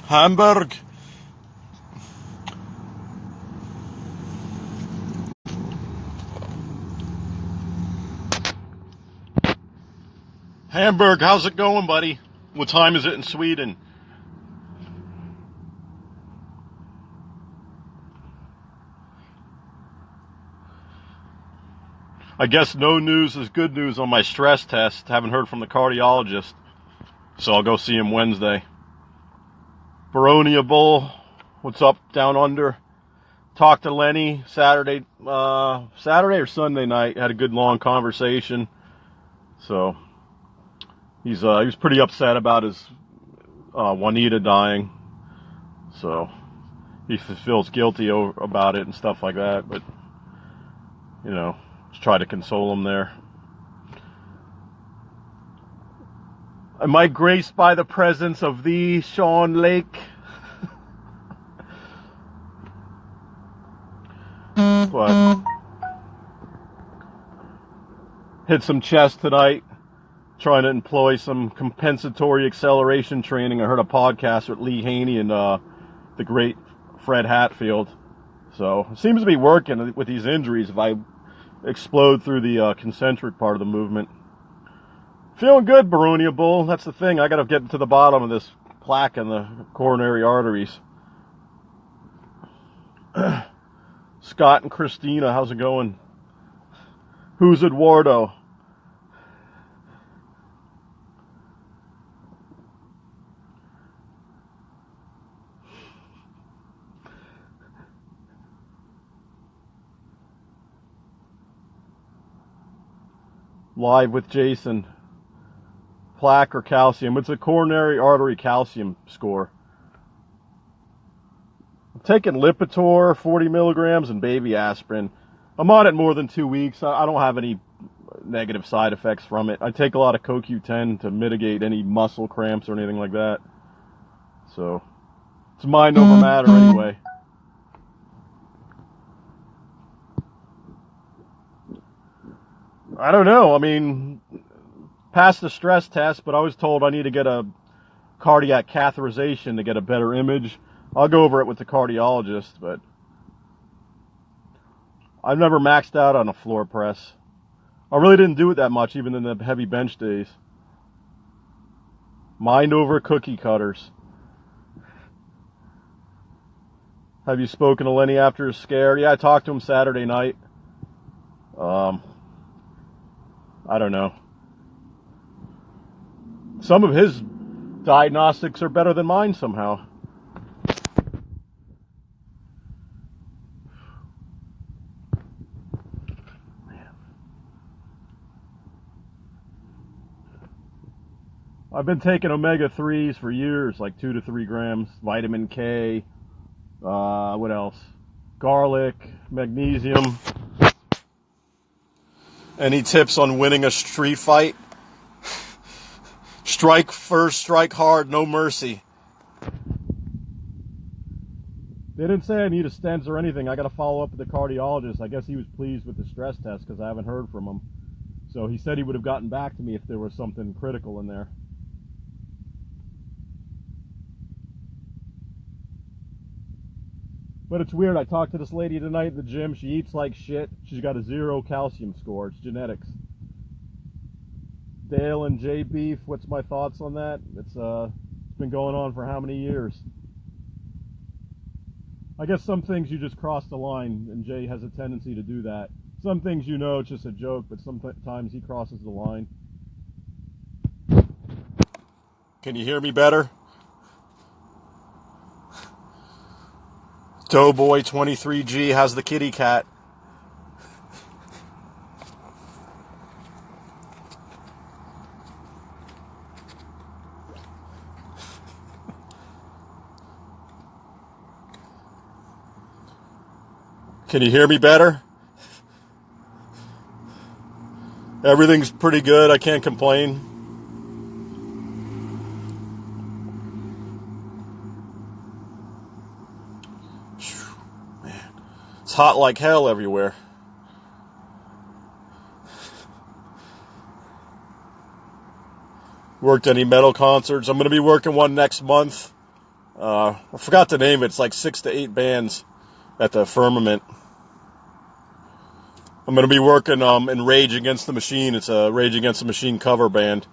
Hamburg. Hamburg, how's it going, buddy? What time is it in Sweden? I guess no news is good news on my stress test. Haven't heard from the cardiologist, so I'll go see him Wednesday. Baronia Bull, what's up down under? Talked to Lenny Saturday or Sunday night. Had a good long conversation. So he was pretty upset about his Juanita dying. So he feels guilty about it and stuff like that. But you know, just try to console him there. Am I graced by the presence of thee, Sean Lake? But hit some chest tonight, trying to employ some compensatory acceleration training. I heard a podcast with Lee Haney and the great Fred Hatfield. So it seems to be working with these injuries if I explode through the concentric part of the movement. Feeling good, Baronia Bull. That's the thing. I got to get to the bottom of this plaque in the coronary arteries. Scott and Christina, how's it going? Who's Eduardo? Live with Jason. Plaque or calcium? It's a coronary artery calcium score. I'm taking Lipitor, 40 milligrams, and baby aspirin. I'm on it more than 2 weeks. I don't have any negative side effects from it. I take a lot of CoQ10 to mitigate any muscle cramps or anything like that. So it's mind over matter anyway. I don't know. I mean, passed the stress test, but I was told I need to get a cardiac catheterization to get a better image. I'll go over it with the cardiologist, but I've never maxed out on a floor press. I really didn't do it that much, even in the heavy bench days. Mind over cookie cutters. Have you spoken to Lenny after his scare? Yeah, I talked to him Saturday night. I don't know. Some of his diagnostics are better than mine somehow. I've been taking omega-3s for years, like 2 to 3 grams, vitamin K, what else? Garlic, magnesium. Any tips on winning a street fight? Strike first, strike hard, no mercy. They didn't say I need a stent or anything. I got to follow up with the cardiologist. I guess he was pleased with the stress test because I haven't heard from him. So he said he would have gotten back to me if there was something critical in there. But it's weird. I talked to this lady tonight at the gym. She eats like shit. She's got a 0 calcium score. It's genetics. Dale and Jay Beef, what's my thoughts on that? It's been going on for how many years? I guess some things you just cross the line, and Jay has a tendency to do that. Some things you know it's just a joke, but sometimes he crosses the line. Can you hear me better? Doughboy 23G has the kitty cat. Can you hear me better? Everything's pretty good. I can't complain. Man, it's hot like hell everywhere. Worked any metal concerts? I'm going to be working one next month. I forgot the name of it. It's like 6 to 8 bands at the Firmament. I'm going to be working in Rage Against the Machine. It's a Rage Against the Machine cover band.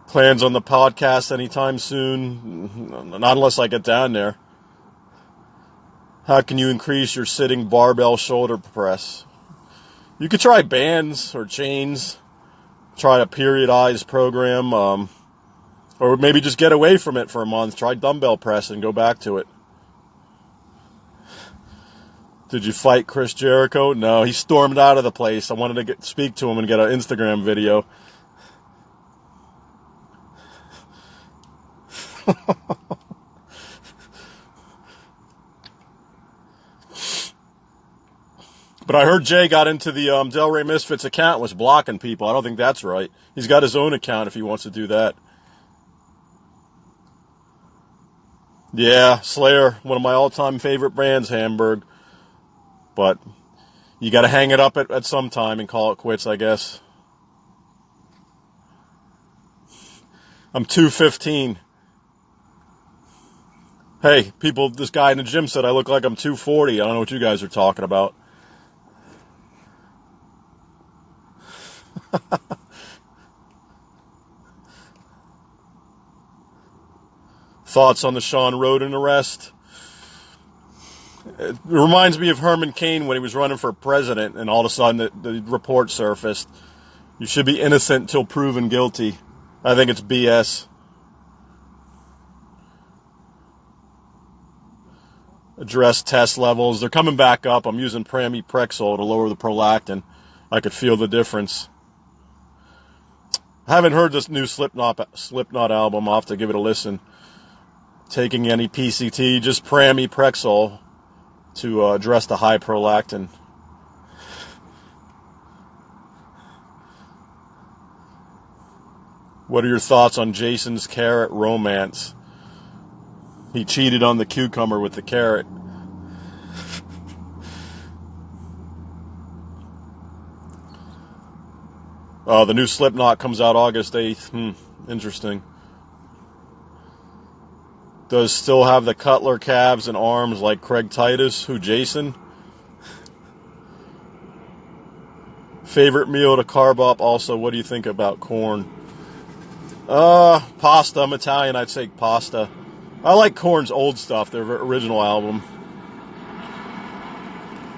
Plans on the podcast anytime soon? Not unless I get down there. How can you increase your sitting barbell shoulder press? You could try bands or chains. Try a periodized program. Or maybe just get away from it for a month. Try dumbbell press and go back to it. Did you fight Chris Jericho? No, he stormed out of the place. I wanted to speak to him and get an Instagram video. But I heard Jay got into the Delray Misfits account and was blocking people. I don't think that's right. He's got his own account if he wants to do that. Yeah, Slayer, one of my all-time favorite bands, Hamburg. But you got to hang it up at some time and call it quits, I guess. I'm 215. Hey, people, this guy in the gym said I look like I'm 240. I don't know what you guys are talking about. Thoughts on the Sean Roden arrest? It reminds me of Herman Cain when he was running for president and all of a sudden the report surfaced. You should be innocent until proven guilty. I think it's BS. Address test levels. They're coming back up. I'm using Prexol to lower the prolactin. I could feel the difference. I haven't heard this new Slipknot album. I'll have to give it a listen. Taking any PCT, just Prexol to address the high prolactin. What are your thoughts on Jason's carrot romance? He cheated on the cucumber with the carrot. The new Slipknot comes out August 8th. Interesting. Does still have the Cutler calves and arms like Craig Titus? Who, Jason? Favorite meal to carb up? Also, what do you think about corn? Pasta. I'm Italian. I'd say pasta. I like Korn's old stuff, their original album.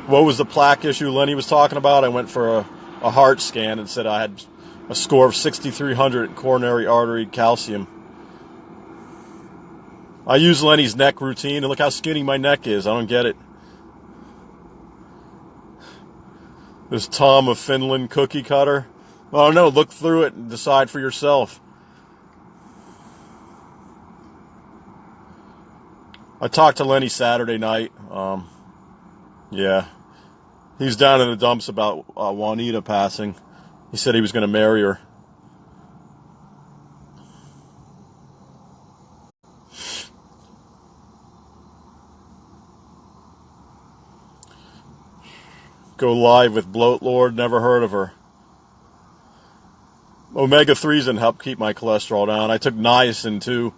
What was the plaque issue Lenny was talking about? I went for a heart scan and said I had a score of 6,300 coronary artery calcium. I use Lenny's neck routine, and look how skinny my neck is. I don't get it. This Tom of Finland cookie cutter. Oh no, look through it and decide for yourself. I talked to Lenny Saturday night. Yeah. He's down in the dumps about Juanita passing. He said he was going to marry her. Go live with Bloat Lord. Never heard of her. Omega-3s and help keep my cholesterol down. I took niacin too.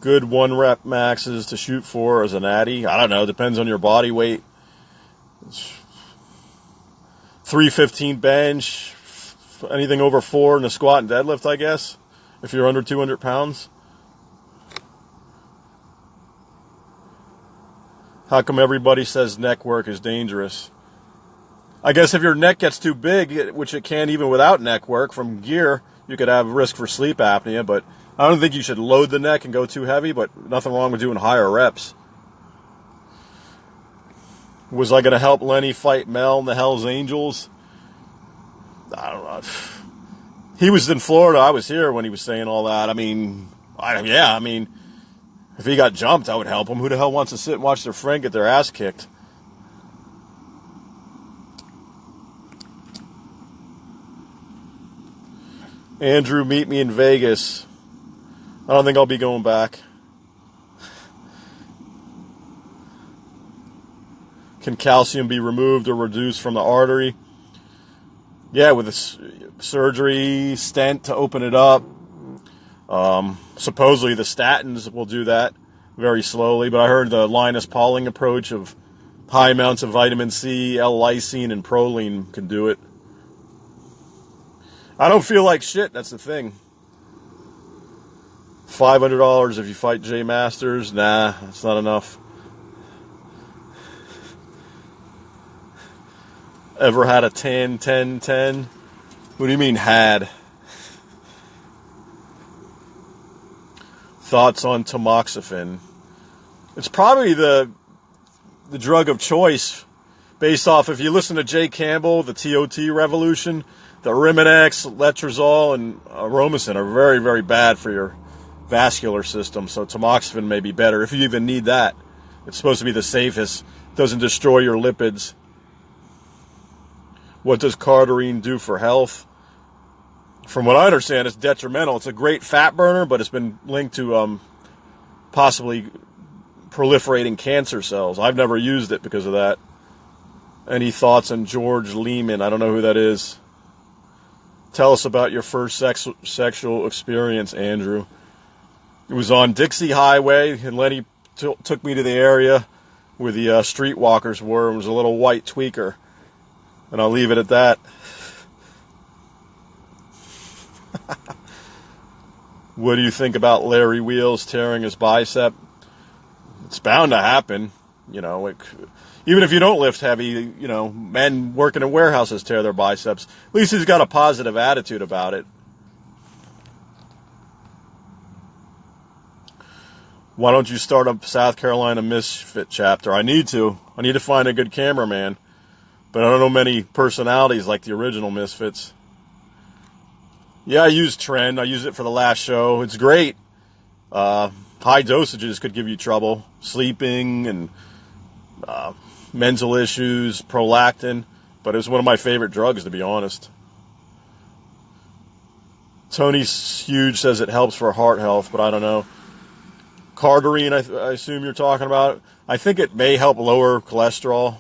Good 1 rep maxes to shoot for as an addy. I don't know. Depends on your body weight. 315 bench. Anything over 4 in the squat and deadlift, I guess. If you're under 200 pounds. How come everybody says neck work is dangerous? I guess if your neck gets too big, which it can even without neck work from gear, you could have risk for sleep apnea, but I don't think you should load the neck and go too heavy, but nothing wrong with doing higher reps. Was I going to help Lenny fight Mel and the Hells Angels? I don't know. He was in Florida. I was here when he was saying all that. I mean, if he got jumped, I would help him. Who the hell wants to sit and watch their friend get their ass kicked? Andrew, meet me in Vegas. I don't think I'll be going back. Can calcium be removed or reduced from the artery? Yeah, with the surgery, stent to open it up. Supposedly the statins will do that very slowly, but I heard the Linus Pauling approach of high amounts of vitamin C, L-lysine, and proline can do it. I don't feel like shit, that's the thing. $500 if you fight Jay Masters? Nah, that's not enough. Ever had a tan 10-10? What do you mean had? Thoughts on tamoxifen? It's probably the drug of choice based off, if you listen to Jay Campbell, the TOT revolution, the Arimidex, Letrozole, and Aromacin are very, very bad for your vascular system, so tamoxifen may be better if you even need that. It's supposed to be the safest. Doesn't destroy your lipids. What does cardarine do for health? From what I understand, it's detrimental. It's a great fat burner, but it's been linked to possibly proliferating cancer cells. I've never used it because of that. Any thoughts on George Lehman? I don't know who that is. Tell us about your first sexual experience, Andrew. It was on Dixie Highway, and Lenny took me to the area where the streetwalkers were. It was a little white tweaker, and I'll leave it at that. What do you think about Larry Wheels tearing his bicep? It's bound to happen. You know, even if you don't lift heavy, you know, men working in warehouses tear their biceps. At least he's got a positive attitude about it. Why don't you start a South Carolina Misfit chapter? I need to. I need to find a good cameraman. But I don't know many personalities like the original Misfits. Yeah, I use Trend. I used it for the last show. It's great. High dosages could give you trouble. Sleeping and mental issues, prolactin. But it was one of my favorite drugs, to be honest. Tony Huge says it helps for heart health, but I don't know. Cardarine, I assume you're talking about. I think it may help lower cholesterol.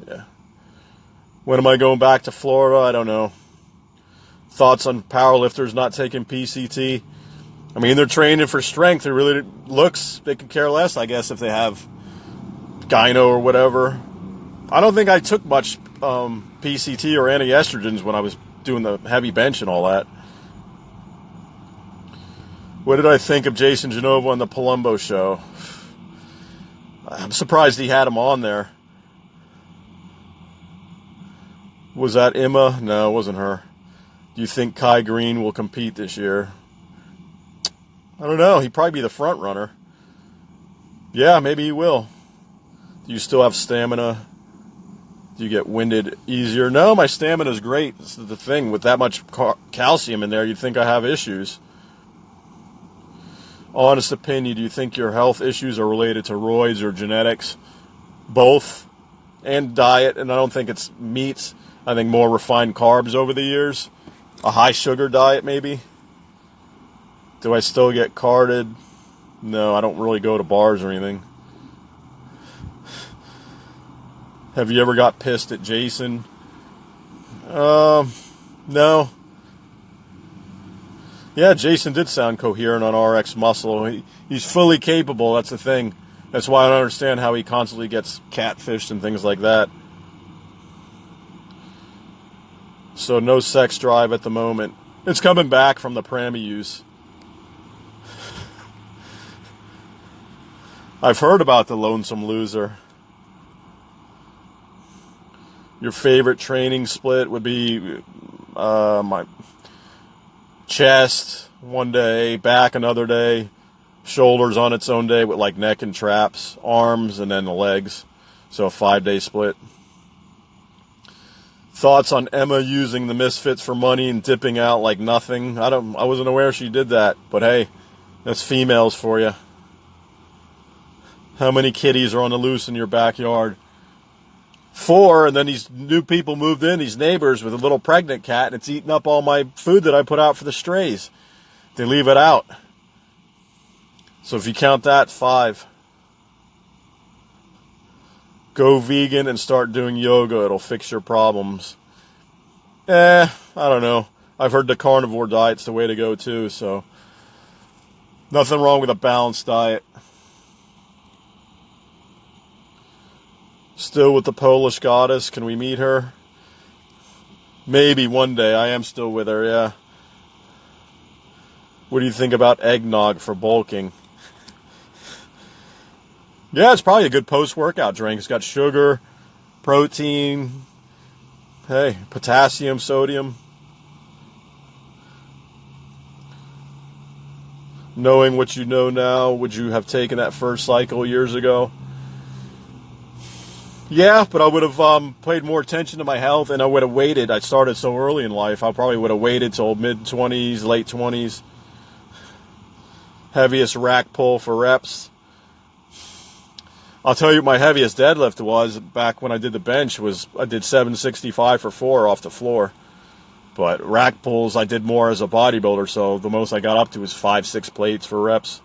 Yeah. When am I going back to Florida? I don't know. Thoughts on powerlifters not taking PCT? I mean, they're training for strength. It really looks, they could care less, I guess, if they have gyno or whatever. I don't think I took much PCT or anti-estrogens when I was doing the heavy bench and all that. What did I think of Jason Genova on the Palumbo show? I'm surprised he had him on there. Was that Emma? No, it wasn't her. Do you think Kai Green will compete this year? I don't know. He'd probably be the front runner. Yeah, maybe he will. Do you still have stamina? Do you get winded easier? No, my stamina's great. This is the thing. With that much calcium in there, you'd think I have issues. Honest opinion, do you think your health issues are related to roids or genetics? Both. And diet, and I don't think it's meats. I think more refined carbs over the years. A high sugar diet, maybe. Do I still get carded? No, I don't really go to bars or anything. Have you ever got pissed at Jason? No. Yeah, Jason did sound coherent on RX Muscle. He's fully capable, that's the thing. That's why I don't understand how he constantly gets catfished and things like that. So no sex drive at the moment. It's coming back from the Prami use. I've heard about the Lonesome Loser. Your favorite training split would be my chest one day, back another day, shoulders on its own day with like neck and traps, arms, and then the legs. So a 5-day split. Thoughts on Emma using the Misfits for money and dipping out like nothing? I wasn't aware she did that, but hey, that's females for you. How many kitties are on the loose in your backyard? 4, and then these new people moved in, these neighbors with a little pregnant cat, and it's eating up all my food that I put out for the strays. They leave it out. So if you count that, 5. Go vegan and start doing yoga. It'll fix your problems. I don't know. I've heard the carnivore diet's the way to go too, so nothing wrong with a balanced diet. Still with the Polish goddess. Can we meet her? Maybe one day. I am still with her, yeah. What do you think about eggnog for bulking? Yeah, it's probably a good post-workout drink. It's got sugar, protein, hey, potassium, sodium. Knowing what you know now, would you have taken that first cycle years ago? Yeah, but I would have paid more attention to my health, and I would have waited. I started so early in life. I probably would have waited till mid-20s, late 20s. Heaviest rack pull for reps. I'll tell you what my heaviest deadlift was back when I did the bench was I did 765 for 4 off the floor. But rack pulls I did more as a bodybuilder, so the most I got up to was 5-6 plates for reps.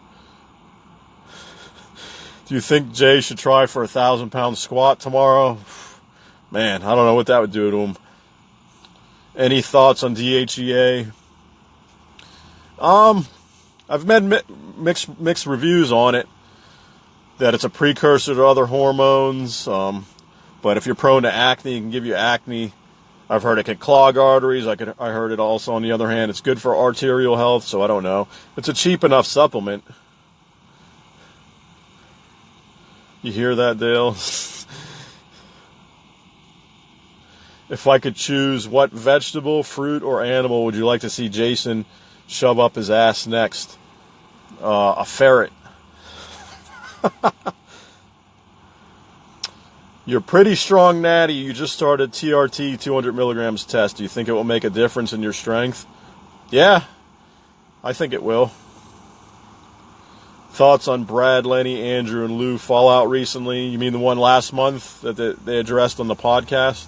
Do you think Jay should try for a 1,000-pound squat tomorrow? Man, I don't know what that would do to him. Any thoughts on DHEA? I've met mixed reviews on it. That it's a precursor to other hormones. But if you're prone to acne, it can give you acne. I've heard it can clog arteries. I heard it also, on the other hand, it's good for arterial health, so I don't know. It's a cheap enough supplement. You hear that, Dale? If I could choose, what vegetable, fruit, or animal would you like to see Jason shove up his ass next? A ferret. You're pretty strong, Natty. You just started TRT 200 milligrams test. Do you think it will make a difference in your strength? Yeah, I think it will. Thoughts on Brad, Lenny, Andrew, and Lou fallout recently? You mean the one last month that they addressed on the podcast?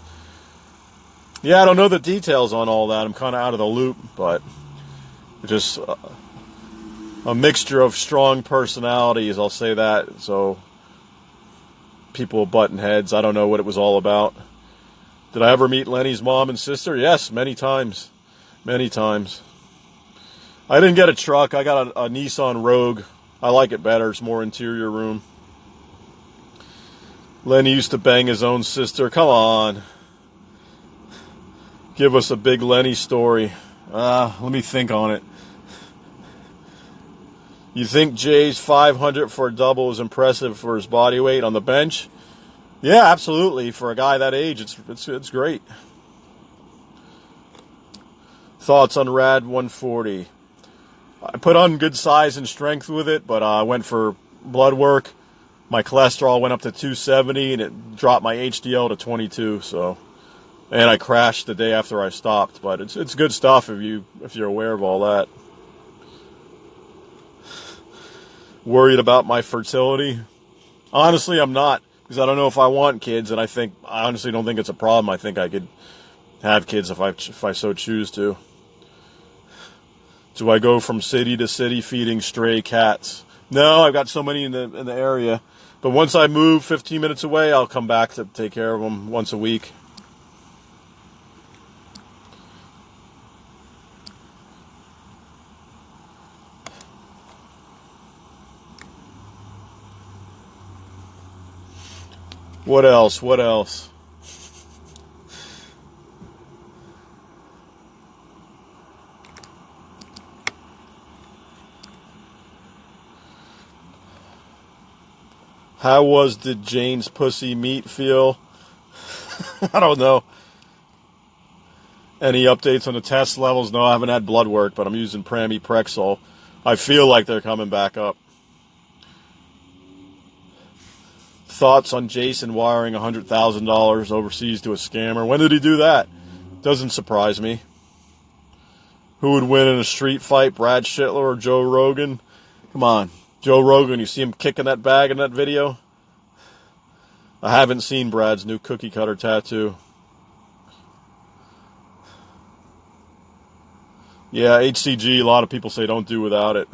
Yeah, I don't know the details on all that. I'm kind of out of the loop, but just a mixture of strong personalities, I'll say that. So people butting heads. I don't know what it was all about. Did I ever meet Lenny's mom and sister? Yes, many times. Many times. I didn't get a truck. I got a Nissan Rogue. I like it better. It's more interior room. Lenny used to bang his own sister. Come on. Give us a big Lenny story. Let me think on it. You think Jay's 500 for a double is impressive for his body weight on the bench? Yeah, absolutely. For a guy that age, it's great. Thoughts on Rad 140? I put on good size and strength with it, but I went for blood work. My cholesterol went up to 270, and it dropped my HDL to 22. So, and I crashed the day after I stopped. But it's good stuff if you're aware of all that. Worried about my fertility? Honestly, I'm not, because I don't know if I want kids, and I honestly don't think it's a problem. I think I could have kids if I so choose to. Do I go from city to city feeding stray cats? No, I've got so many in the area. But once I move 15 minutes away, I'll come back to take care of them once a week. What else? How did Jane's pussy meat feel? I don't know. Any updates on the test levels? No, I haven't had blood work, but I'm using Prexol. I feel like they're coming back up. Thoughts on Jason wiring $100,000 overseas to a scammer? When did he do that? Doesn't surprise me. Who would win in a street fight, Brad Schittler or Joe Rogan? Come on. Joe Rogan, you see him kicking that bag in that video? I haven't seen Brad's new cookie cutter tattoo. Yeah, HCG, a lot of people say don't do without it.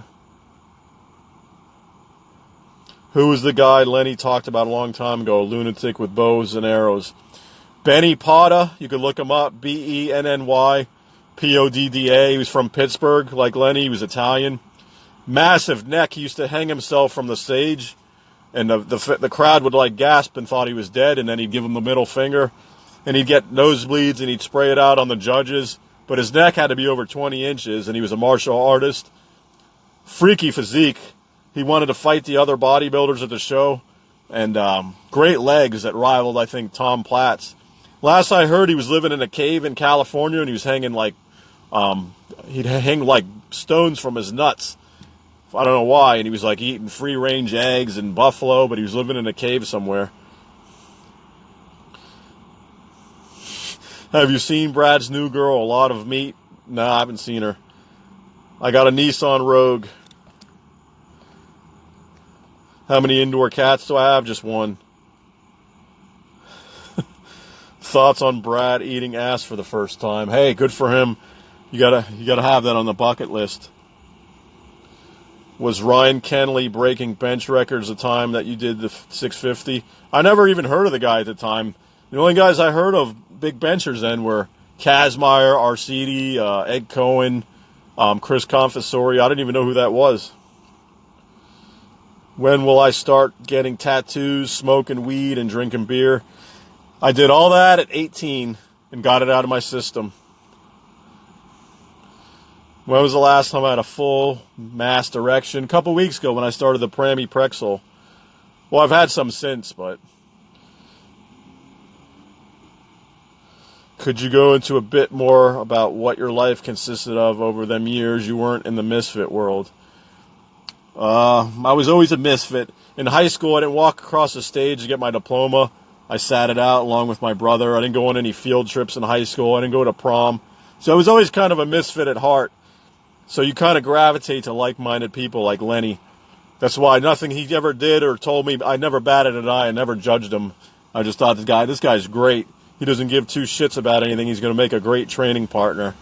Who was the guy Lenny talked about a long time ago, a lunatic with bows and arrows? Benny Podda, you could look him up, Bennypodda. He was from Pittsburgh, like Lenny. He was Italian. Massive neck. He used to hang himself from the stage, and the crowd would like gasp and thought he was dead, and then he'd give him the middle finger, and he'd get nosebleeds, and he'd spray it out on the judges. But his neck had to be over 20 inches, and he was a martial artist. Freaky physique. He wanted to fight the other bodybuilders at the show, and great legs that rivaled, I think, Tom Platt's. Last I heard, he was living in a cave in California, and he was hanging like, he'd hang like stones from his nuts. I don't know why, and he was like eating free-range eggs and buffalo, but he was living in a cave somewhere. Have you seen Brad's new girl, A Lot of Meat? No, I haven't seen her. I got a Nissan Rogue. How many indoor cats do I have? Just one. Thoughts on Brad eating ass for the first time? Hey, good for him. You gotta have that on the bucket list. Was Ryan Kenley breaking bench records the time that you did the 650? I never even heard of the guy at the time. The only guys I heard of big benchers then were Kazmaier, Arcidi, Ed Cohen, Chris Confessori. I didn't even know who that was. When will I start getting tattoos, smoking weed, and drinking beer? I did all that at 18 and got it out of my system. When was the last time I had a full mass erection? A couple weeks ago when I started the Pramipexole. Well, I've had some since, but... Could you go into a bit more about what your life consisted of over them years you weren't in the misfit world? I was always a misfit. In high school, I didn't walk across the stage to get my diploma. I sat it out along with my brother. I didn't go on any field trips in high school. I didn't go to prom. So I was always kind of a misfit at heart. So you kind of gravitate to like-minded people like Lenny. That's why nothing he ever did or told me, I never batted an eye. I never judged him. I just thought this guy's great. He doesn't give two shits about anything. He's going to make a great training partner.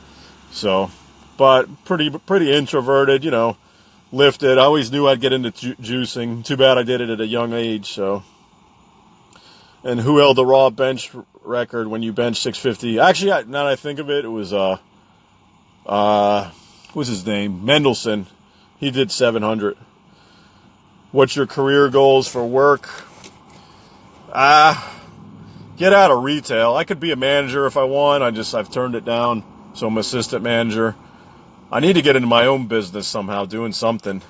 So, but pretty introverted, you know, lifted. I always knew I'd get into juicing. Too bad I did it at a young age, so... And who held the raw bench record when you benched 650? Actually, now that I think of it, it was, what's his name? Mendelson. He did 700. What's your career goals for work? Get out of retail. I could be a manager if I want. I've turned it down. So I'm assistant manager. I need to get into my own business somehow, doing something.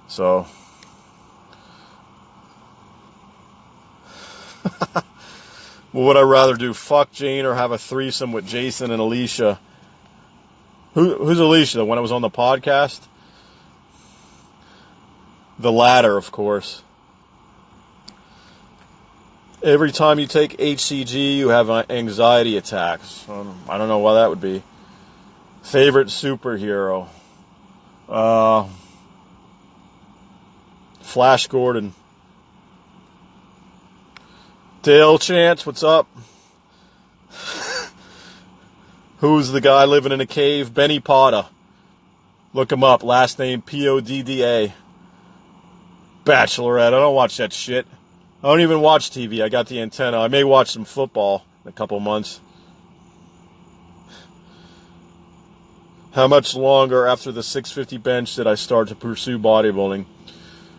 So... Well, would I rather do fuck Jane or have a threesome with Jason and Alicia? Who's Alicia? The one that was on the podcast? The latter, of course. Every time you take HCG, you have anxiety attacks. I don't know why that would be. Favorite superhero? Flash Gordon. Dale Chance, what's up? Who's the guy living in a cave? Benny Podda. Look him up. Last name Podda. Bachelorette. I don't watch that shit. I don't even watch TV. I got the antenna. I may watch some football in a couple months. How much longer after the 650 bench did I start to pursue bodybuilding?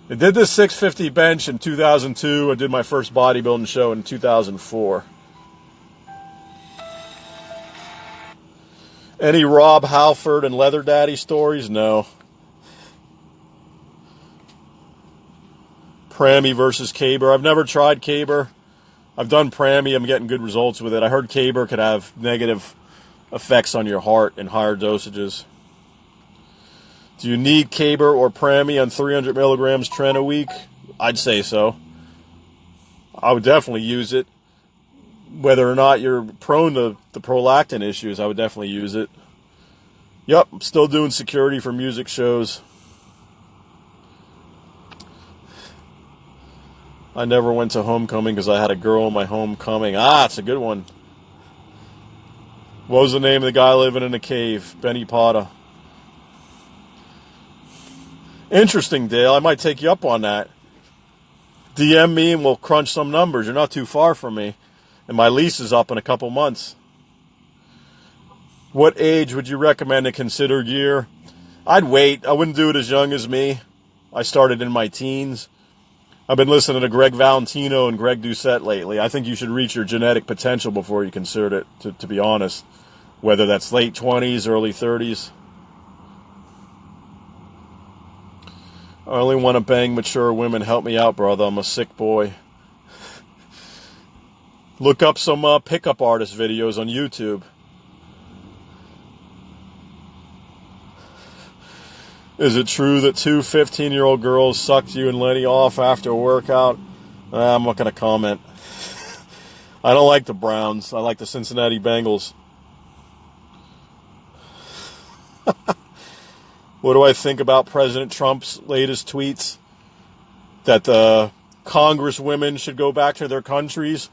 I did this 650 bench in 2002. I did my first bodybuilding show in 2004. Any Rob Halford and Leather Daddy stories? No. Prami versus Caber. I've never tried Caber. I've done Prami. I'm getting good results with it. I heard Caber could have negative effects on your heart in higher dosages. Do you need Caber or Prami on 300 milligrams tren a week? I'd say so. I would definitely use it. Whether or not you're prone to the prolactin issues, I would definitely use it. Yep, I'm still doing security for music shows. I never went to homecoming because I had a girl in my homecoming. It's a good one. What was the name of the guy living in a cave? Benny Podda. Interesting, Dale. I might take you up on that. DM me and we'll crunch some numbers. You're not too far from me. And my lease is up in a couple months. What age would you recommend to consider gear? I'd wait. I wouldn't do it as young as me. I started in my teens. I've been listening to Greg Valentino and Greg Doucette lately. I think you should reach your genetic potential before you consider it, to be honest. Whether that's late 20s, early 30s. I only want to bang mature women. Help me out, brother. I'm a sick boy. Look up some pickup artist videos on YouTube. Is it true that two 15-year-old girls sucked you and Lenny off after a workout? I'm not going to comment. I don't like the Browns. I like the Cincinnati Bengals. What do I think about President Trump's latest tweets? That the congresswomen should go back to their countries.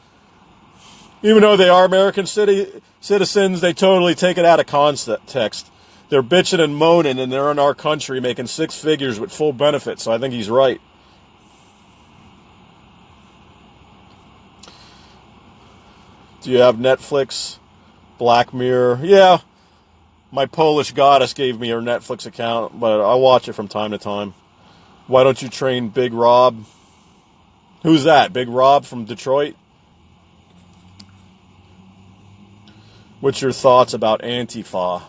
Even though they are American citizens, they totally take it out of context. They're bitching and moaning, and they're in our country making six figures with full benefits, so I think he's right. Do you have Netflix? Black Mirror? Yeah. My Polish goddess gave me her Netflix account, but I watch it from time to time. Why don't you train Big Rob? Who's that? Big Rob from Detroit? What's your thoughts about Antifa?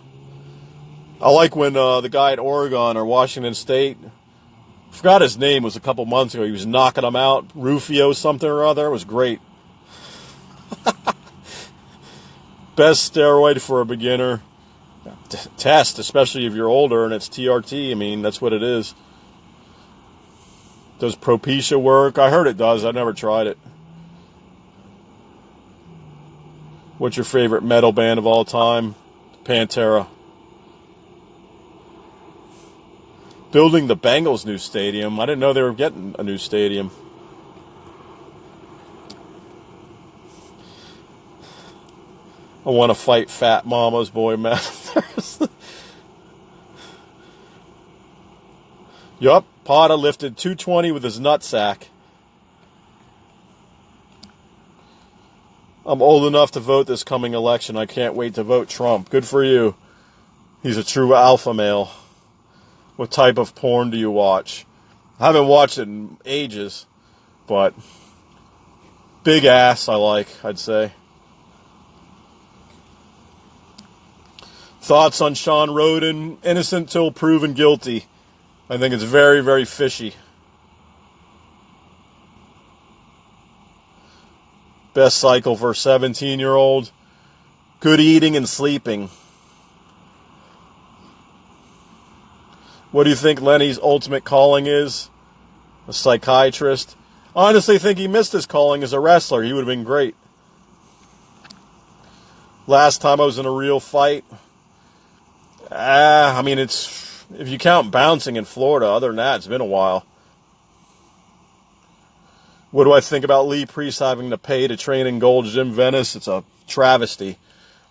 I like when the guy at Oregon or Washington State, I forgot his name, it was a couple months ago, he was knocking them out. Rufio something or other. It was great. Best steroid for a beginner. Test, especially if you're older and it's TRT. I mean, that's what it is. Does Propecia work? I heard it does. I've never tried it. What's your favorite metal band of all time? Pantera. Building the Bengals' new stadium. I didn't know they were getting a new stadium. I want to fight Fat Mama's Boy Mathers. Yup, Potta lifted 220 with his nutsack. I'm old enough to vote this coming election. I can't wait to vote Trump. Good for you. He's a true alpha male. What type of porn do you watch? I haven't watched it in ages, but big ass I like, I'd say. Thoughts on Sean Roden? Innocent till proven guilty. I think it's very, very fishy. Best cycle for a 17-year-old. Good eating and sleeping. What do you think Lenny's ultimate calling is? A psychiatrist? I honestly think he missed his calling as a wrestler. He would have been great. Last time I was in a real fight. I mean, it's, if you count bouncing in Florida, other than that, it's been a while. What do I think about Lee Priest having to pay to train in Gold's Gym Venice? It's a travesty.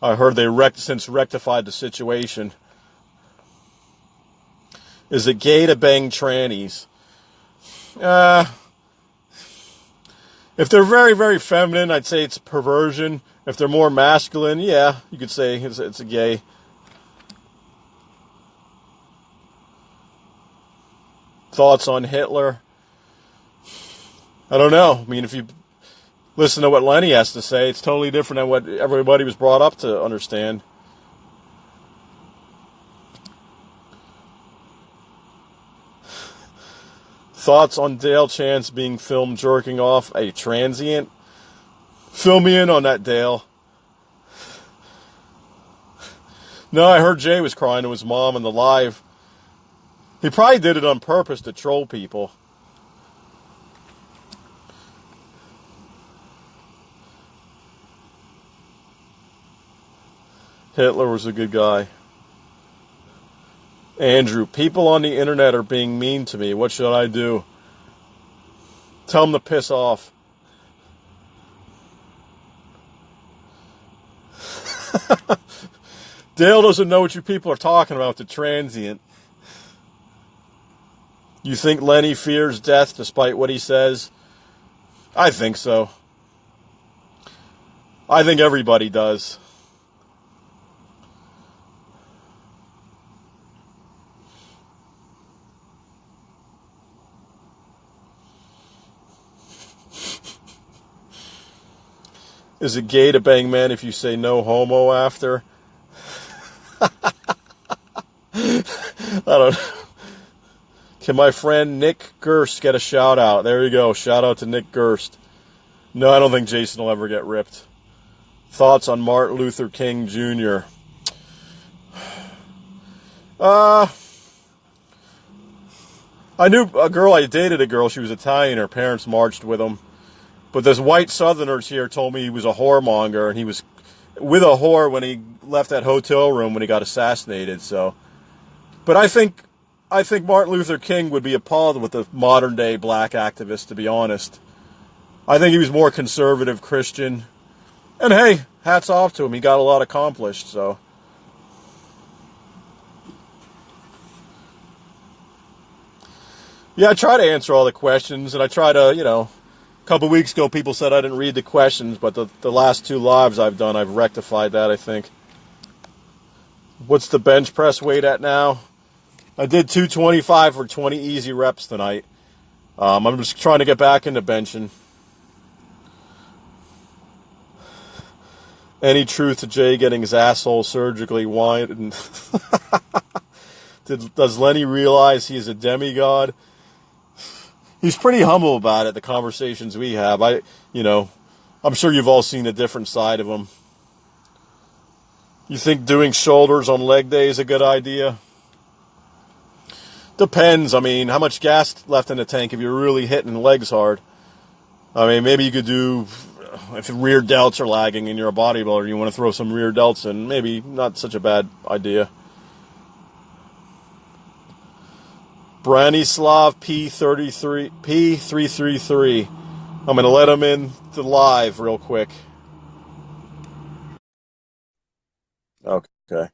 I heard they since rectified the situation. Is it gay to bang trannies? If they're very, very feminine, I'd say it's perversion. If they're more masculine, yeah, you could say it's a gay. Thoughts on Hitler? I don't know. I mean, if you listen to what Lenny has to say, it's totally different than what everybody was brought up to understand. Thoughts on Dale Chance being filmed jerking off a transient? Fill me in on that, Dale. No, I heard Jay was crying to his mom in the live. He probably did it on purpose to troll people. Hitler was a good guy. Andrew, people on the internet are being mean to me. What should I do? Tell them to piss off. Dale doesn't know what you people are talking about, the transient. You think Lenny fears death despite what he says? I think so. I think everybody does. Is it gay to bang men if you say no homo after? I don't know. Can my friend Nick Gerst get a shout out? There you go. Shout out to Nick Gerst. No, I don't think Jason will ever get ripped. Thoughts on Martin Luther King Jr.? I knew a girl, I dated a girl, she was Italian, her parents marched with him. But this white Southerners here told me he was a whoremonger, and he was with a whore when he left that hotel room when he got assassinated. So, but I think Martin Luther King would be appalled with the modern day black activist, to be honest. I think he was more conservative Christian. And hey, hats off to him. He got a lot accomplished, so. Yeah, I try to answer all the questions, and I try to, a couple weeks ago people said I didn't read the questions, but the last 2 lives I've done, I've rectified that, I think. What's the bench press weight at now? I did 225 for 20 easy reps tonight. I'm just trying to get back into benching. Any truth to Jay getting his asshole surgically widened? Does Lenny realize he is a demigod? He's pretty humble about it, the conversations we have. I'm sure you've all seen a different side of him. You think doing shoulders on leg day is a good idea? Depends. I mean, how much gas left in the tank if you're really hitting legs hard? I mean, maybe you could do, if rear delts are lagging and you're a bodybuilder, you want to throw some rear delts in, maybe not such a bad idea. Branislav P333. I'm going to let him in to live real quick. Okay.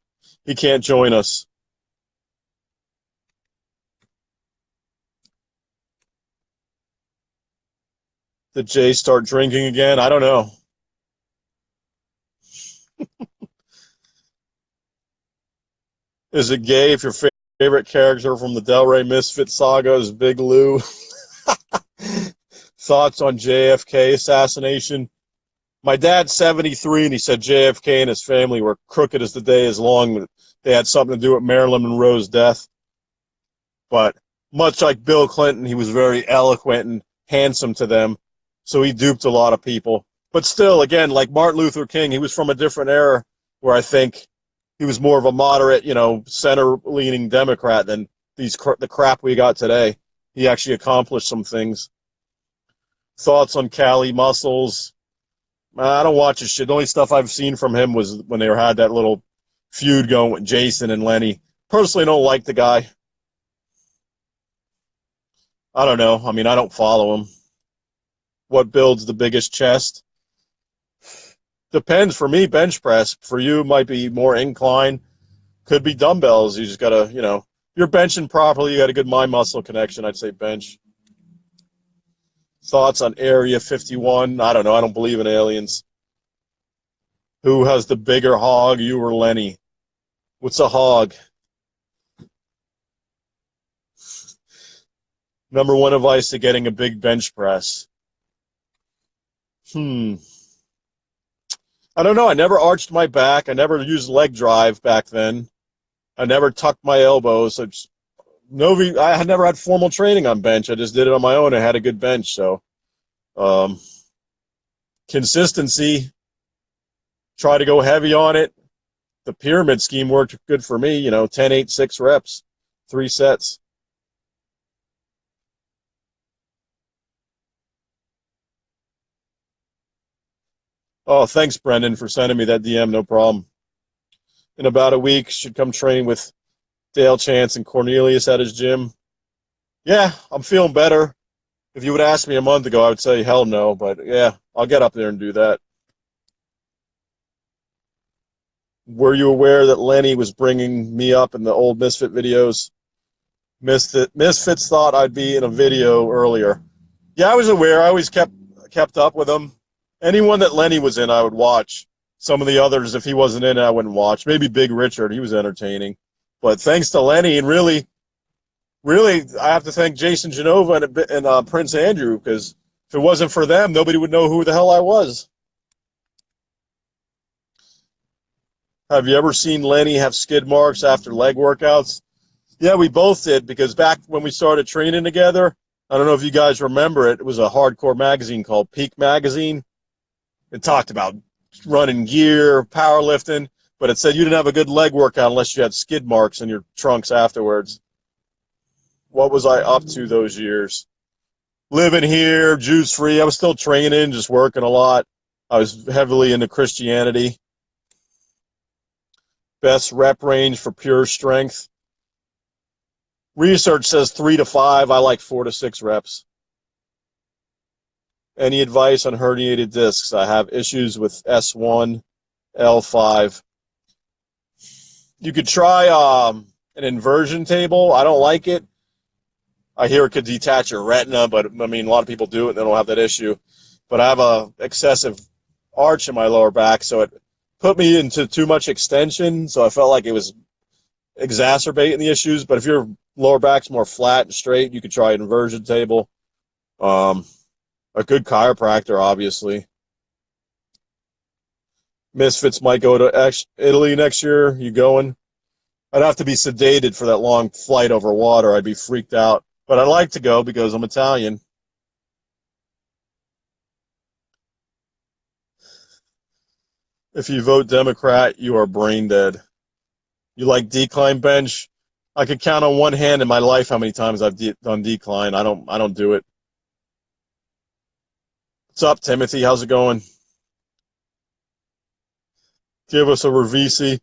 He can't join us. Did Jay start drinking again? I don't know. Is it gay if your favorite character from the Delray Misfits saga is Big Lou? Thoughts on JFK assassination? My dad's 73, and he said JFK and his family were crooked as the day is long. They had something to do with Marilyn Monroe's death. But much like Bill Clinton, he was very eloquent and handsome to them, so he duped a lot of people. But still, again, like Martin Luther King, he was from a different era where I think he was more of a moderate, center-leaning Democrat than the crap we got today. He actually accomplished some things. Thoughts on Cali Muscles? I don't watch his shit. The only stuff I've seen from him was when they had that little feud going with Jason and Lenny. Personally, don't like the guy. I don't know. I mean, I don't follow him. What builds the biggest chest? Depends. For me, bench press. For you, it might be more incline. Could be dumbbells. You just got to, you're benching properly. You got a good mind-muscle connection. I'd say bench. Thoughts on Area 51? I don't know. I don't believe in aliens. Who has the bigger hog, you or Lenny? What's a hog? Number one advice to getting a big bench press. I don't know. I never arched my back. I never used leg drive back then. I never tucked my elbows. I had never had formal training on bench. I just did it on my own. I had a good bench. So consistency, try to go heavy on it. The pyramid scheme worked good for me, 10, 8, 6 reps, 3 sets. Oh, thanks, Brendan, for sending me that DM. No problem. In about a week, should come train with Dale Chance and Cornelius at his gym. Yeah, I'm feeling better. If you would ask me a month ago, I would say hell no. But yeah, I'll get up there and do that. Were you aware that Lenny was bringing me up in the old Misfit videos? Misfits thought I'd be in a video earlier. Yeah, I was aware. I always kept up with him. Anyone that Lenny was in, I would watch. Some of the others, if he wasn't in it, I wouldn't watch. Maybe Big Richard, he was entertaining. But thanks to Lenny, and really, I have to thank Jason Genova and Prince Andrew, because if it wasn't for them, nobody would know who the hell I was. Have you ever seen Lenny have skid marks after leg workouts? Yeah, we both did, because back when we started training together, I don't know if you guys remember it, it was a hardcore magazine called Peak Magazine. It talked about running gear, powerlifting, but it said you didn't have a good leg workout unless you had skid marks in your trunks afterwards. What was I up to those years? Living here, juice free. I was still training, just working a lot. I was heavily into Christianity. Best rep range for pure strength. Research says 3 to 5. I like 4 to 6 reps. Any advice on herniated discs? I have issues with S1, L5. You could try an inversion table. I don't like it. I hear it could detach your retina, but I mean, a lot of people do it and they don't have that issue. But I have a excessive arch in my lower back, so it put me into too much extension, so I felt like it was exacerbating the issues. But if your lower back's more flat and straight, you could try an inversion table. A good chiropractor, obviously. Misfits might go to Italy next year. You going? I'd have to be sedated for that long flight over water. I'd be freaked out. But I'd like to go because I'm Italian. If you vote Democrat, you are brain dead. You like decline bench? I could count on one hand in my life how many times I've done decline. I don't do it. What's up, Timothy? How's it going? Give us a Ravisi.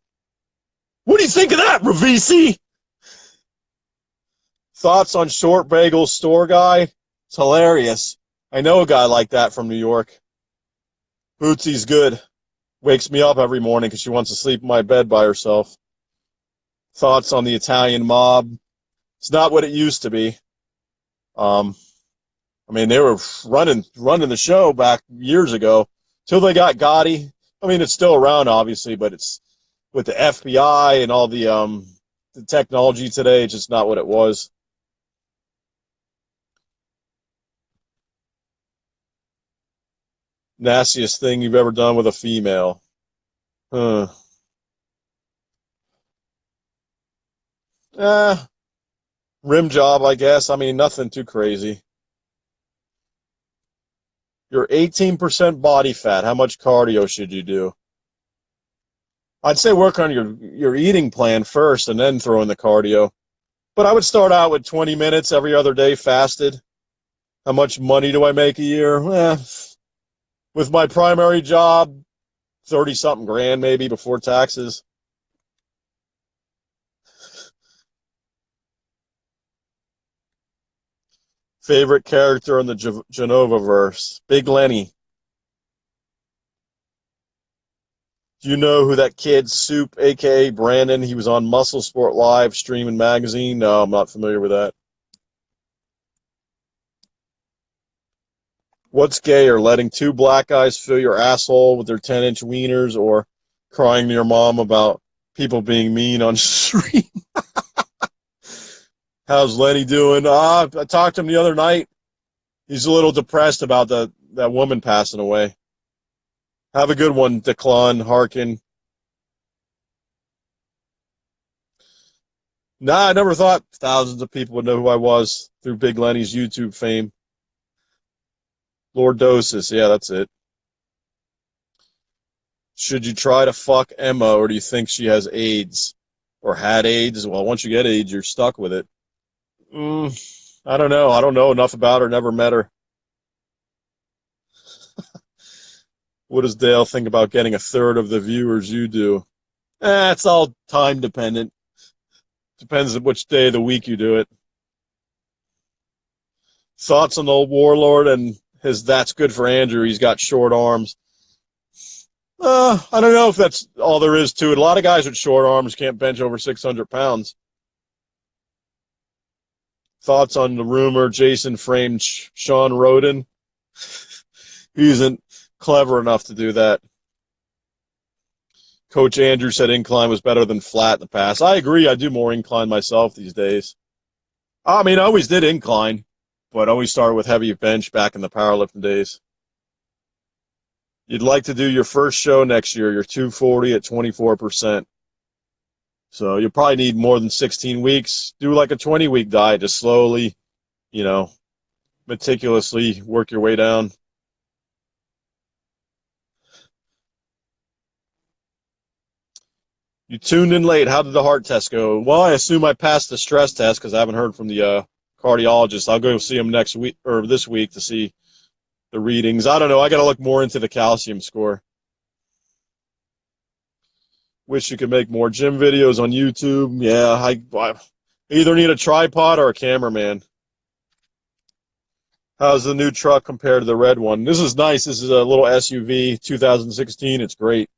What do you think of that, Ravisi? Thoughts on Short Bagel Store Guy? It's hilarious. I know a guy like that from New York. Bootsy's good. Wakes me up every morning because she wants to sleep in my bed by herself. Thoughts on the Italian mob? It's not what it used to be. I mean, they were running the show back years ago till they got Gotti. I mean, it's still around, obviously, but it's with the FBI and all the technology today, it's just not what it was. Nastiest thing you've ever done with a female? Huh. Rim job, I guess. I mean, nothing too crazy. You're 18% body fat. How much cardio should you do? I'd say work on your eating plan first and then throw in the cardio. But I would start out with 20 minutes every other day fasted. How much money do I make a year? With my primary job, 30-something grand maybe before taxes. Favorite character in the Genova verse? Big Lenny. Do you know who that kid, Soup, a.k.a. Brandon? He was on Muscle Sport Live, streaming magazine. No, I'm not familiar with that. What's gayer, letting two black guys fill your asshole with their 10-inch wieners or crying to your mom about people being mean on stream? How's Lenny doing? I talked to him the other night. He's a little depressed about that woman passing away. Have a good one, Declan Harkin. Nah, I never thought thousands of people would know who I was through Big Lenny's YouTube fame. Lordosis, yeah, that's it. Should you try to fuck Emma, or do you think she has AIDS? Or had AIDS? Well, once you get AIDS, you're stuck with it. I don't know. I don't know enough about her, never met her. What does Dale think about getting a third of the viewers you do? It's all time dependent. Depends on which day of the week you do it. Thoughts on the old warlord and his that's good for Andrew. He's got short arms. I don't know if that's all there is to it. A lot of guys with short arms can't bench over 600 pounds. Thoughts on the rumor Jason framed Sean Roden? He isn't. clever enough to do that. Coach Andrew said incline was better than flat in the past. I agree. I do more incline myself these days. I mean, I always did incline, but I always started with heavy bench back in the powerlifting days. You'd like to do your first show next year, your 240 at 24%. So you'll probably need more than 16 weeks. Do like a 20-week diet, just slowly, meticulously work your way down. You tuned in late. How did the heart test go? Well, I assume I passed the stress test because I haven't heard from the cardiologist. I'll go see him next week or this week to see the readings. I don't know. I got to look more into the calcium score. Wish you could make more gym videos on YouTube. Yeah, I either need a tripod or a cameraman. How's the new truck compared to the red one? This is nice. This is a little SUV, 2016. It's great.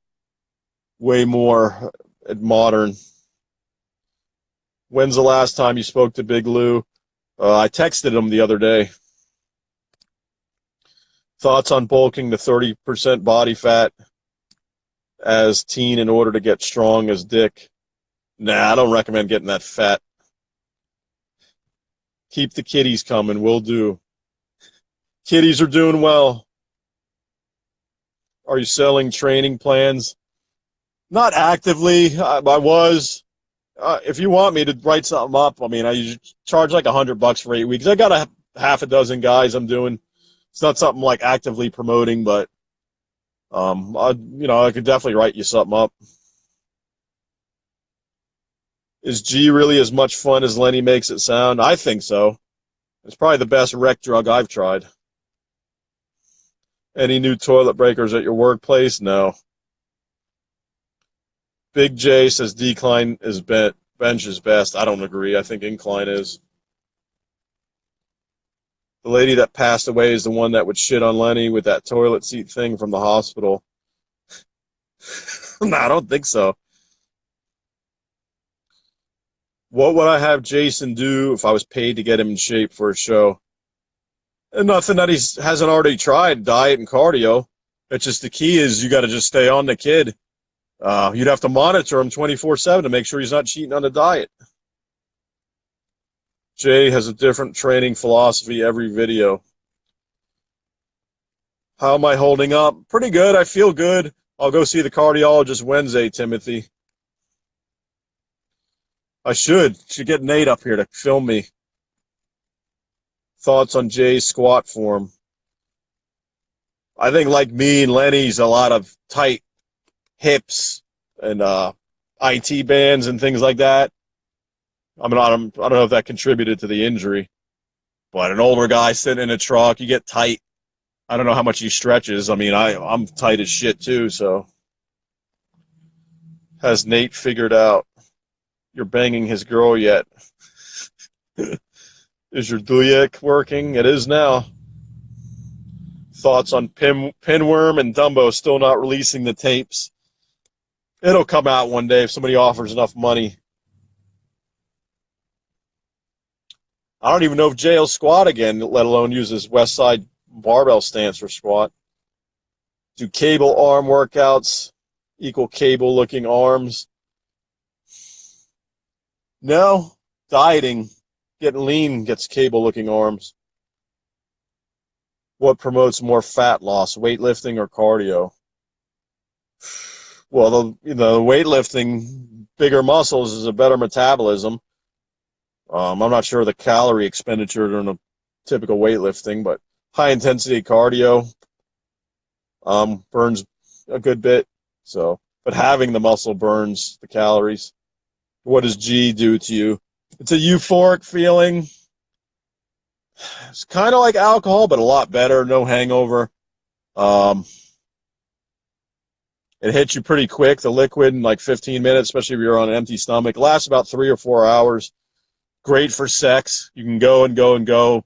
Way more modern. When's the last time you spoke to Big Lou? I texted him the other day. Thoughts on bulking to 30% body fat as teen in order to get strong as Dick? Nah, I don't recommend getting that fat. Keep the kiddies coming. Will do. Kiddies are doing well. Are you selling training plans? Not actively. I was. If you want me to write something up, I mean, I usually charge like $100 for 8 weeks. I got a half a dozen guys I'm doing. It's not something like actively promoting, but I could definitely write you something up. Is G really as much fun as Lenny makes it sound? I think so. It's probably the best rec drug I've tried. Any new toilet breakers at your workplace? No. Big J says decline is bench is best. I don't agree. I think incline is. The lady that passed away is the one that would shit on Lenny with that toilet seat thing from the hospital. No, I don't think so. What would I have Jason do if I was paid to get him in shape for a show? And nothing that he hasn't already tried, diet and cardio. It's just the key is you got to just stay on the kid. You'd have to monitor him 24/7 to make sure he's not cheating on the diet. Jay has a different training philosophy every video. How am I holding up? Pretty good. I feel good. I'll go see the cardiologist Wednesday, Timothy. I should get Nate up here to film me. Thoughts on Jay's squat form? I think like me and Lenny's a lot of tight hips and IT bands and things like that. I don't know if that contributed to the injury, but an older guy sitting in a truck, you get tight. I don't know how much he stretches. I mean, I'm tight as shit too, so. Has Nate figured out you're banging his girl yet? Is your Duyek working? It is now. Thoughts on Pinworm and Dumbo still not releasing the tapes? It'll come out one day if somebody offers enough money. I don't even know if Jay will squat again, let alone use his West Side barbell stance for squat. Do cable arm workouts equal cable-looking arms? No. Dieting, getting lean gets cable-looking arms. What promotes more fat loss, weightlifting or cardio? Well, the weightlifting, bigger muscles is a better metabolism. I'm not sure the calorie expenditure during a typical weightlifting, but high-intensity cardio burns a good bit. So, but having the muscle burns the calories. What does G do to you? It's a euphoric feeling. It's kind of like alcohol, but a lot better. No hangover. It hits you pretty quick, the liquid, in like 15 minutes, especially if you're on an empty stomach. It lasts about 3 or 4 hours. Great for sex. You can go and go and go,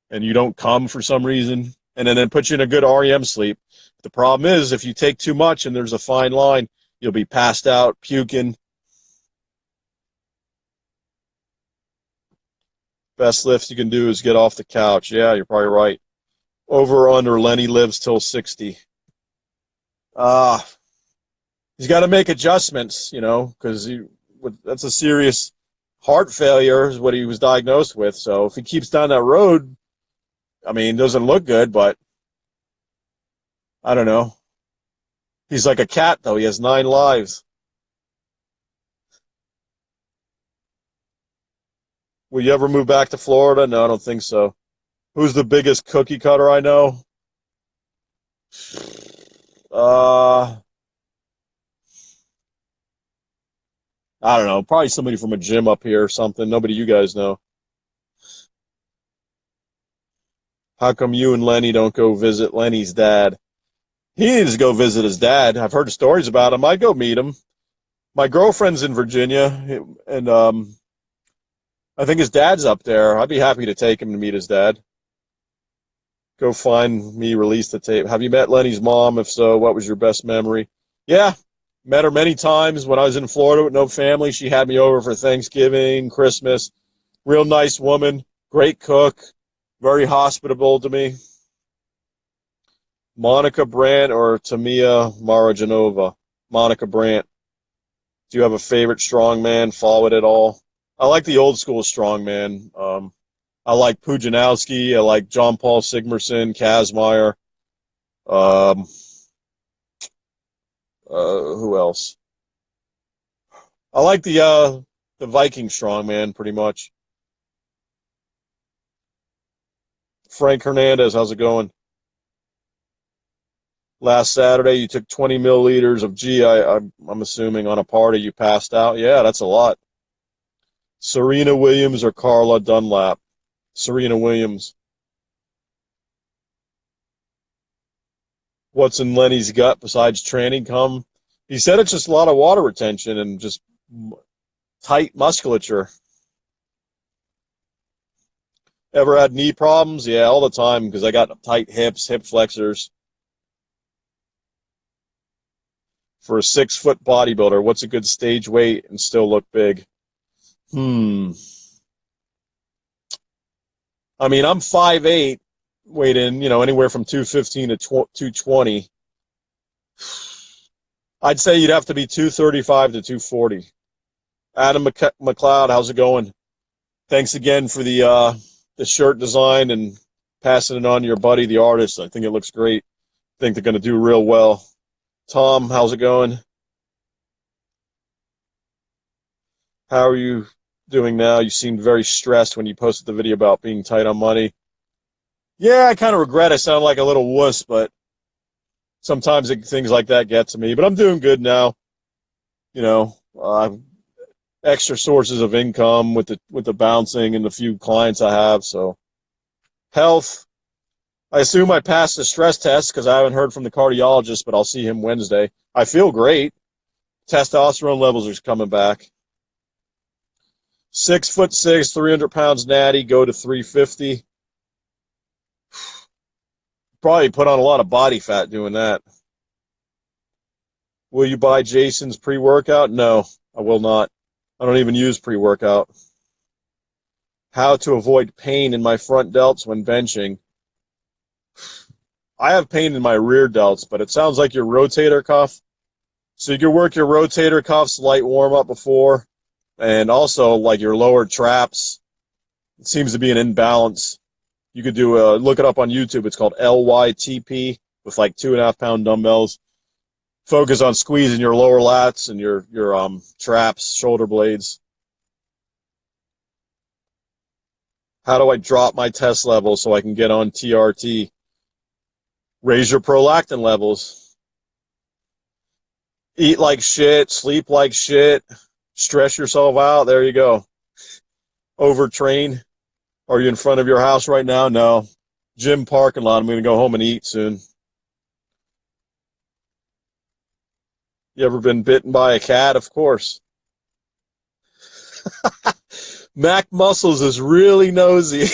and you don't come for some reason. And then it puts you in a good REM sleep. The problem is if you take too much and there's a fine line, you'll be passed out, puking. Best lifts you can do is get off the couch. Yeah, you're probably right. Over or under, Lenny lives till 60. Uh, he's got to make adjustments, because that's a serious heart failure is what he was diagnosed with. So if he keeps down that road, I mean, it doesn't look good, but I don't know. He's like a cat, though. He has 9 lives. Will you ever move back to Florida? No, I don't think so. Who's the biggest cookie cutter I know? Uh, I don't know. Probably somebody from a gym up here or something. Nobody you guys know. How come you and Lenny don't go visit Lenny's dad? He needs to go visit his dad. I've heard stories about him. I'd go meet him. My girlfriend's in Virginia, and I think his dad's up there. I'd be happy to take him to meet his dad. Go find me, release the tape. Have you met Lenny's mom? If so, what was your best memory? Yeah, met her many times when I was in Florida with no family. She had me over for Thanksgiving, Christmas. Real nice woman, great cook, very hospitable to me. Monica Brandt or Tamia Marajanova? Monica Brandt. Do you have a favorite strongman? Follow it at all? I like the old school strongman. I like Pujanowski. I like John Paul Sigmarsson, Kazmaier. Um, who else? I like the Viking strongman pretty much. Frank Hernandez, how's it going? Last Saturday, you took 20 milliliters of I'm assuming on a party you passed out. Yeah, that's a lot. Serena Williams or Carla Dunlap? Serena Williams. What's in Lenny's gut besides training come? He said it's just a lot of water retention and just tight musculature. Ever had knee problems? Yeah, all the time because I got tight hips, hip flexors. For a 6-foot bodybuilder, what's a good stage weight and still look big? I mean, I'm 5'8", weighed in, anywhere from 215 to 220. I'd say you'd have to be 235 to 240. Adam McLeod, how's it going? Thanks again for the shirt design and passing it on to your buddy, the artist. I think it looks great. I think they're going to do real well. Tom, how's it going? How are you doing now? You seemed very stressed when you posted the video about being tight on money. Yeah, I kind of regret I sound like a little wuss, but sometimes things like that get to me. But I'm doing good now. Extra sources of income with the bouncing and the few clients I have. So health. I assume I passed the stress test because I haven't heard from the cardiologist, but I'll see him Wednesday. I feel great. Testosterone levels are coming back. 6'6", 300 pounds natty, go to 350. Probably put on a lot of body fat doing that. Will you buy Jason's pre-workout? No, I will not. I don't even use pre-workout. How to avoid pain in my front delts when benching. I have pain in my rear delts, but it sounds like your rotator cuff. So you can work your rotator cuffs, light warm-up before, and also like your lower traps. It seems to be an imbalance. You could look it up on YouTube. It's called LYTP with like 2.5-pound dumbbells. Focus on squeezing your lower lats and your traps, shoulder blades. How do I drop my test level so I can get on TRT? Raise your prolactin levels. Eat like shit, sleep like shit, stress yourself out. There you go. Overtrain. Are you in front of your house right now? No. Gym parking lot. I'm going to go home and eat soon. You ever been bitten by a cat? Of course. Mac Muscles is really nosy.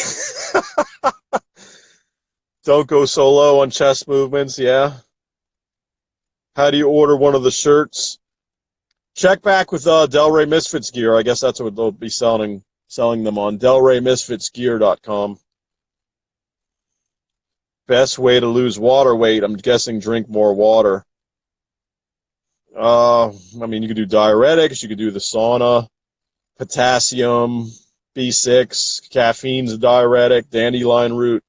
Don't go so low on chest movements, yeah. How do you order one of the shirts? Check back with Delray Misfits gear. I guess that's what they'll be selling them on. DelrayMisfitsGear.com. Best way to lose water weight, I'm guessing drink more water. I mean, you could do diuretics, you could do the sauna, potassium, B6, caffeine's a diuretic, dandelion root.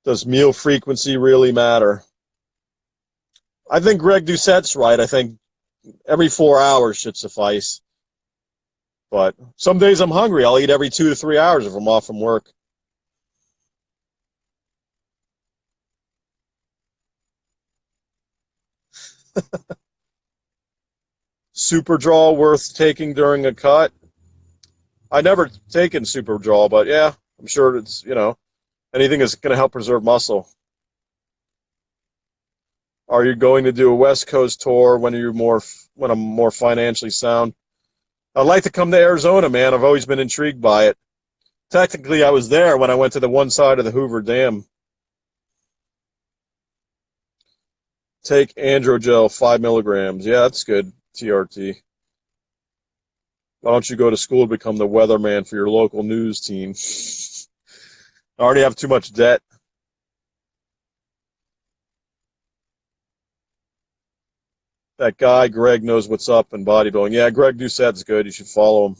Does meal frequency really matter? I think Greg Doucette's right. I think every 4 hours should suffice. But some days I'm hungry. I'll eat every 2 to 3 hours if I'm off from work. Super draw worth taking during a cut. I never taken super draw, but yeah, I'm sure it's, anything that's going to help preserve muscle. Are you going to do a West Coast tour when I'm more financially sound? I'd like to come to Arizona, man. I've always been intrigued by it. Technically, I was there when I went to the one side of the Hoover Dam. Take androgel 5 milligrams. Yeah, that's good. TRT. Why don't you go to school to become the weatherman for your local news team? I already have too much debt. That guy, Greg, knows what's up in bodybuilding. Yeah, Greg Doucette's good. You should follow him.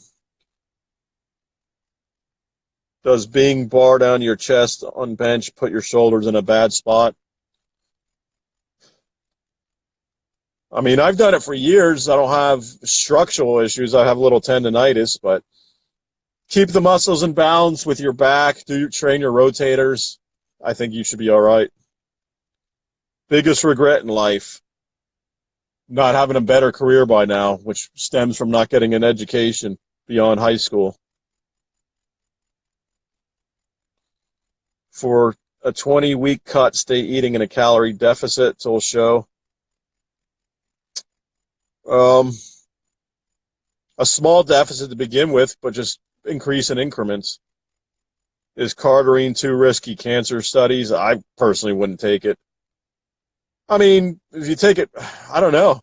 Does being bar down your chest on bench put your shoulders in a bad spot? I mean, I've done it for years. I don't have structural issues. I have a little tendonitis, but keep the muscles in balance with your back. Train your rotators. I think you should be all right. Biggest regret in life? Not having a better career by now, which stems from not getting an education beyond high school. For a 20-week cut, stay eating in a calorie deficit till show. A small deficit to begin with, but just increase in increments. Is cardarine too risky? Cancer studies? I personally wouldn't take it. I mean, if you take it, I don't know.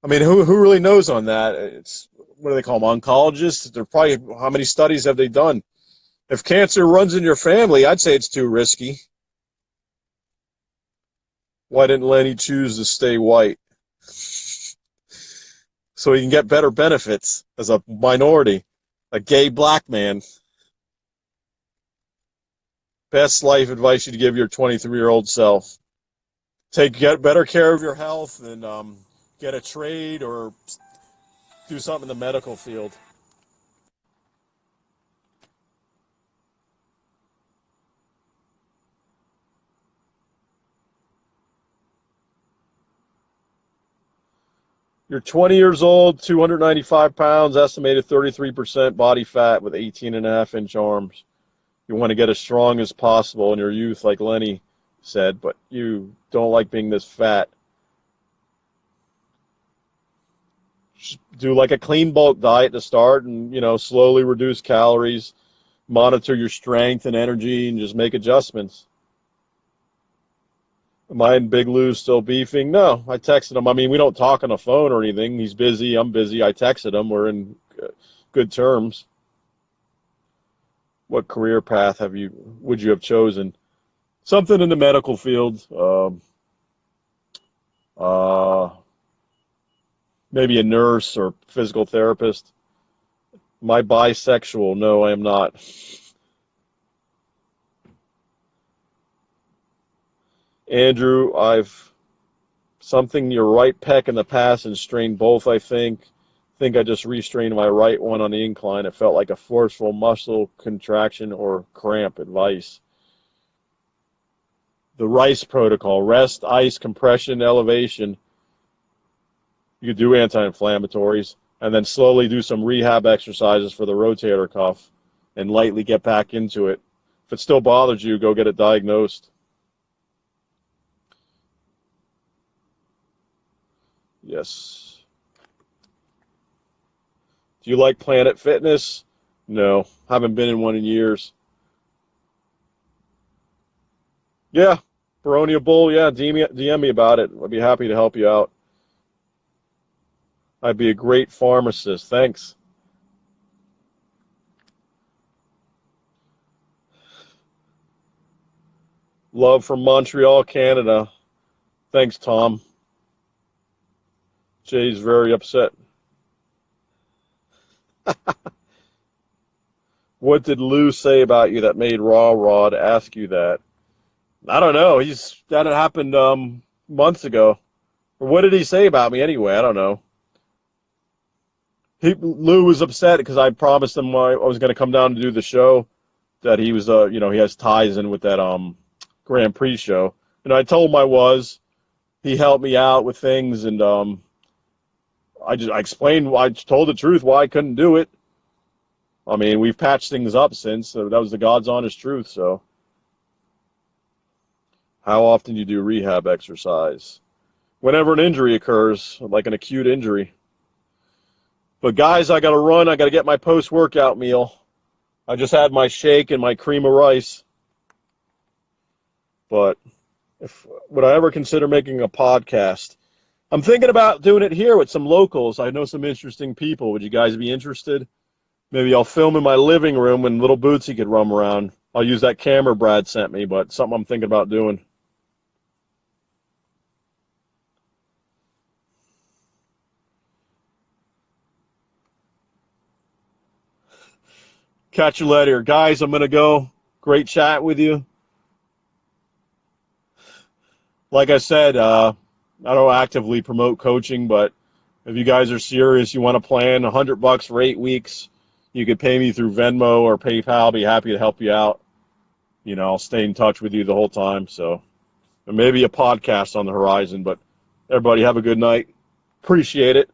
I mean, who really knows on that? It's, what do they call them, oncologists? They're probably, how many studies have they done? If cancer runs in your family, I'd say it's too risky. Why didn't Lenny choose to stay white? So he can get better benefits as a minority, a gay black man. Best life advice you'd give your 23-year-old self. Get better care of your health and get a trade or do something in the medical field. You're 20 years old, 295 pounds, estimated 33% body fat with 18.5-inch arms. You want to get as strong as possible in your youth, like Lenny said, but you don't like being this fat. Just do like a clean bulk diet to start and, slowly reduce calories, monitor your strength and energy, and just make adjustments. Am I and Big Lou still beefing? No, I texted him. I mean, we don't talk on the phone or anything. He's busy. I'm busy. I texted him. We're in good terms. What career path would you have chosen? Something in the medical field. Maybe a nurse or physical therapist. Am I bisexual? No, I am not. Andrew, I've something your right pec in the past and strained both, I think. I just restrained my right one on the incline. It felt like a forceful muscle contraction or cramp. Advice. The RICE protocol: rest, ice, compression, elevation. You could do anti-inflammatories and then slowly do some rehab exercises for the rotator cuff and lightly get back into it. If it still bothers you, go get it diagnosed. Yes. Do you like Planet Fitness? No, haven't been in one in years. Yeah, Baronia Bull, yeah, DM me about it. I'd be happy to help you out. I'd be a great pharmacist. Thanks. Love from Montreal, Canada. Thanks, Tom. Jay's very upset. What did Lou say about you that made Raw Rod ask you that? I don't know. That had happened months ago. What did he say about me anyway? I don't know. Lou was upset because I promised him I was going to come down to do the show. That he was, he has ties in with that Grand Prix show. And I told him I was. He helped me out with things, and I explained. I told the truth why I couldn't do it. I mean, we've patched things up since. So that was the God's honest truth. So, how often do you do rehab exercise? Whenever an injury occurs, like an acute injury. But guys, I got to run. I got to get my post-workout meal. I just had my shake and my cream of rice. But would I ever consider making a podcast? I'm thinking about doing it here with some locals. I know some interesting people. Would you guys be interested? Maybe I'll film in my living room and little Bootsy could roam around. I'll use that camera Brad sent me, but something I'm thinking about doing. Catch you later. Guys, I'm going to go. Great chat with you. Like I said, I don't actively promote coaching, but if you guys are serious, you want to plan $100 for 8 weeks, you could pay me through Venmo or PayPal. I'll be happy to help you out. I'll stay in touch with you the whole time. So maybe a podcast on the horizon, but everybody have a good night. Appreciate it.